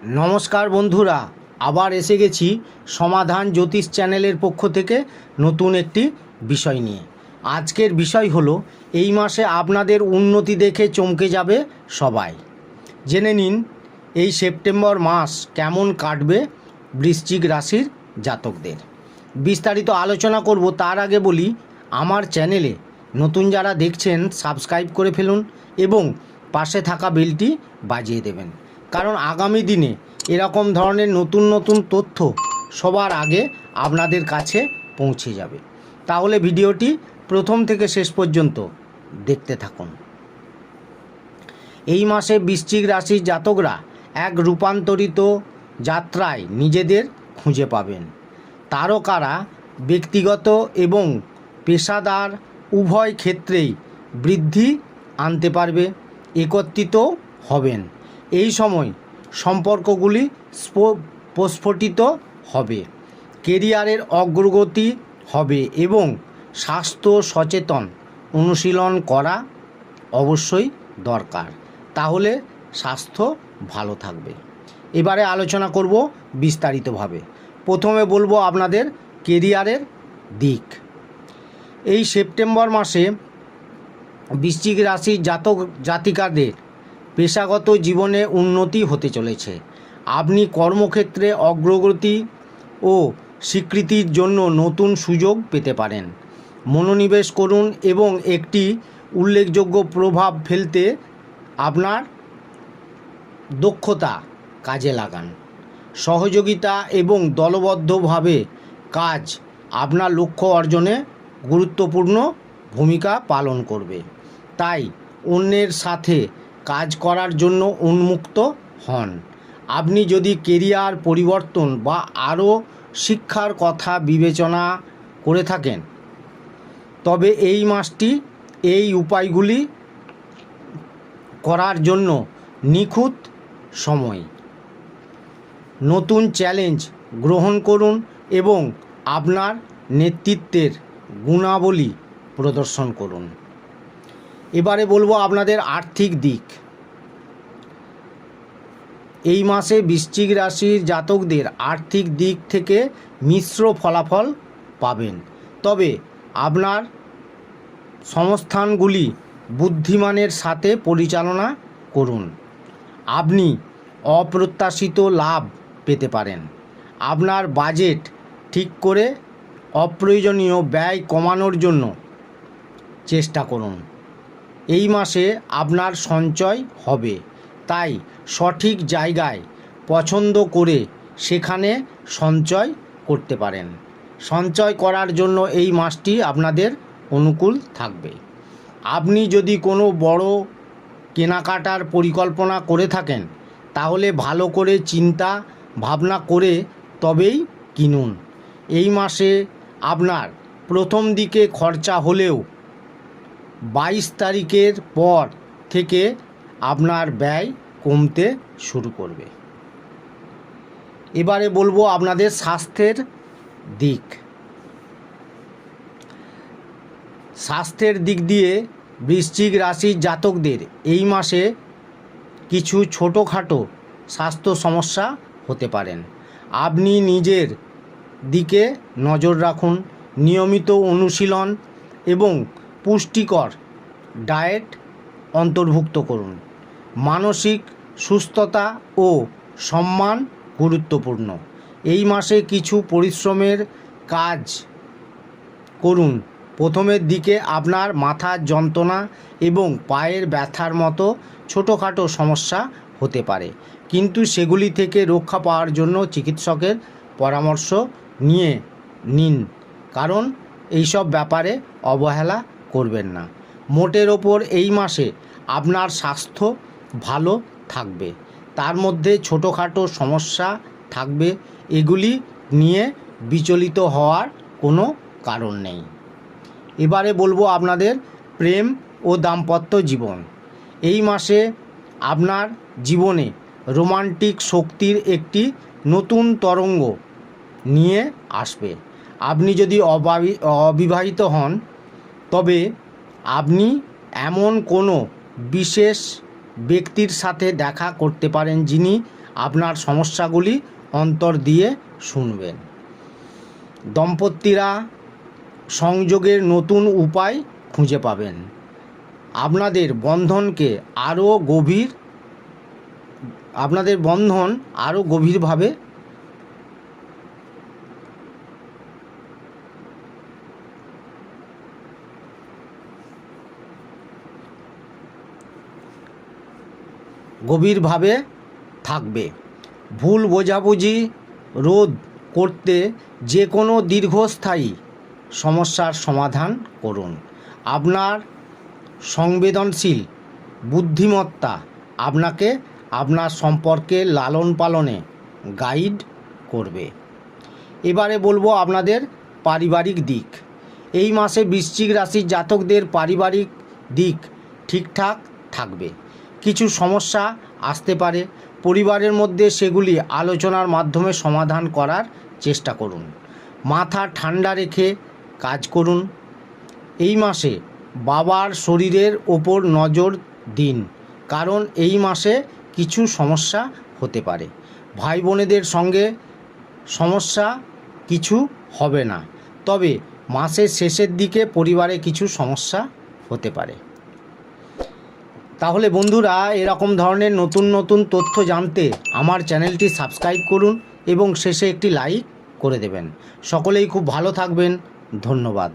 নমস্কার বন্ধুরা, আবার এসে গেছি সমাধান জ্যোতিষ চ্যানেলের পক্ষ থেকে নতুন একটি বিষয় নিয়ে। আজকের বিষয় হলো এই মাসে আপনাদের উন্নতি দেখে চমকে যাবে সবাই। জেনে নিন এই সেপ্টেম্বর মাস কেমন কাটবে বৃশ্চিক রাশির জাতকদের। বিস্তারিত আলোচনা করব। তার আগে বলি, আমার চ্যানেলে নতুন যারা দেখছেন সাবস্ক্রাইব করে ফেলুন এবং পাশে থাকা বেলটি বাজিয়ে দেবেন, কারণ আগামী দিনে এরকম ধরনের নতুন নতুন তথ্য সবার আগে আপনাদের কাছে পৌঁছে যাবে। তাহলে ভিডিওটি প্রথম থেকে শেষ পর্যন্ত দেখতে থাকুন। এই মাসে বৃশ্চিক রাশির জাতকরা এক রূপান্তরিত যাত্রায় নিজেদের খুঁজে পাবেন। তারকারা ব্যক্তিগত এবং পেশাদার উভয় ক্ষেত্রেই বৃদ্ধি আনতে পারবে, একত্রিত হবেন। এই সময় সম্পর্কগুলি প্রস্ফুটিত হবে, কেরিয়ারের অগ্রগতি হবে এবং স্বাস্থ্য সচেতন অনুশীলন করা অবশ্যই দরকার, তাহলে স্বাস্থ্য ভালো থাকবে। এবারে আলোচনা করব বিস্তারিতভাবে। প্রথমে বলবো আপনাদের কেরিয়ারের দিক। এই সেপ্টেম্বর মাসে বৃশ্চিক রাশির জাতিকাদের পেশাগত জীবনে উন্নতি হতে চলেছে। আপনি কর্মক্ষেত্রে অগ্রগতি ও স্বীকৃতির জন্য নতুন সুযোগ পেতে পারেন। মনোনিবেশ করুন এবং একটি উল্লেখযোগ্য প্রভাব ফেলতে আপনার দক্ষতা কাজে লাগান। সহযোগিতা এবং দলবদ্ধভাবে কাজ আপনার লক্ষ্য অর্জনে গুরুত্বপূর্ণ ভূমিকা পালন করবে, তাই অন্যের সাথে কাজ করার জন্য উন্মুক্ত হন। আপনি যদি কেরিয়ার পরিবর্তন বা আরও শিক্ষার কথা বিবেচনা করে থাকেন, তবে এই মাসটি এই উপায়গুলি করার জন্য নিখুঁত সময়। নতুন চ্যালেঞ্জ গ্রহণ করুন এবং আপনার নেতৃত্বের গুণাবলী প্রদর্শন করুন। এবারে বলবো আপনাদের আর্থিক দিক। এই মাসে বৃশ্চিক রাশির জাতকদের আর্থিক দিক থেকে মিশ্র ফলাফল পাবেন, তবে আপনার সংস্থানগুলি বুদ্ধিমানের সাথে পরিচালনা করুন। আপনি অপ্রত্যাশিত লাভ পেতে পারেন। আপনার বাজেট ঠিক করে অপ্রয়োজনীয় ব্যয় কমানোর জন্য চেষ্টা করুন। এই মাসে আপনার সঞ্চয় হবে, তাই সঠিক জায়গায় পছন্দ করে সেখানে সঞ্চয় করতে পারেন। সঞ্চয় করার জন্য এই মাসটি আপনাদের অনুকূল থাকবে। আপনি যদি কোনো বড় কেনাকাটার পরিকল্পনা করে থাকেন, তাহলে ভালো করে চিন্তা ভাবনা করে তবেই কিনুন। এই মাসে আপনার প্রথম দিকে খরচা হলেও 22 তারিখের পর থেকে আপনার ব্যয় কমতে শুরু করবে। এবারে বলবো আপনাদের স্বাস্থ্যের দিক। স্বাস্থ্যের দিক দিয়ে বৃশ্চিক রাশির জাতকদের এই মাসে কিছু ছোটোখাটো স্বাস্থ্য সমস্যা হতে পারেন। আপনি নিজের দিকে নজর রাখুন, নিয়মিত অনুশীলন এবং পুষ্টিকর ডায়েট অন্তর্ভুক্ত করুন। মানসিক সুস্থতা ও সম্মান গুরুত্বপূর্ণ। এই মাসে কিছু পরিশ্রমের কাজ করুন। প্রথমের দিকে আপনার মাথার যন্ত্রণা এবং পায়ের ব্যথার মতো ছোটোখাটো সমস্যা হতে পারে, কিন্তু সেগুলি থেকে রক্ষা পাওয়ার জন্য চিকিৎসকের পরামর্শ নিন, কারণ এইসব ব্যাপারে অবহেলা করবেন না। মোটের ওপর এই মাসে আপনার স্বাস্থ্য ভালো থাকবে, তার মধ্যে ছোটোখাটো সমস্যা থাকবে, এগুলি নিয়ে বিচলিত হওয়ার কোনো কারণ নেই। এবারে বলবো আপনাদের প্রেম ও দাম্পত্য জীবন। এই মাসে আপনার জীবনে রোমান্টিক শক্তির একটি নতুন তরঙ্গ নিয়ে আসবে। আপনি যদি অবিবাহিত হন, তবে আপনি এমন কোনো বিশেষ ব্যক্তির সাথে দেখা করতে পারেন যিনি আপনার সমস্যাগুলি অন্তর দিয়ে শুনবেন। দম্পতিরা সংযোগের নতুন উপায় খুঁজে পাবেন। আপনাদের বন্ধন আরও গভীরভাবে থাকবে। ভুল বোঝাবুঝি রোধ করতে যে কোনো দীর্ঘস্থায়ী সমস্যার সমাধান করুন। আপনার সংবেদনশীল বুদ্ধিমত্তা আপনাকে আপনার সম্পর্কে লালন পালনে গাইড করবে। এবারে বলবো আপনাদের পারিবারিক দিক। এই মাসে বৃশ্চিক রাশির জাতকদের পারিবারিক দিক ঠিকঠাক থাকবে। কিছু সমস্যা আসতে পারে, পরিবারের মধ্যে সেগুলি আলোচনার মাধ্যমে সমাধান করার চেষ্টা করুন। মাথা ঠান্ডা রেখে কাজ করুন। এই মাসে বাবার শরীরের ওপর নজর দিন, কারণ এই মাসে কিছু সমস্যা হতে পারে। ভাই বোনেদের সঙ্গে সমস্যা কিছু হবে না, তবে মাসের শেষের দিকে পরিবারে কিছু সমস্যা হতে পারে। তাহলে বন্ধুরা, এরকম ধরনের নতুন নতুন তথ্য জানতে আমার চ্যানেলটি সাবস্ক্রাইব করুন এবং শেষে একটি লাইক করে দেবেন। সকলেই খুব ভালো থাকবেন। ধন্যবাদ।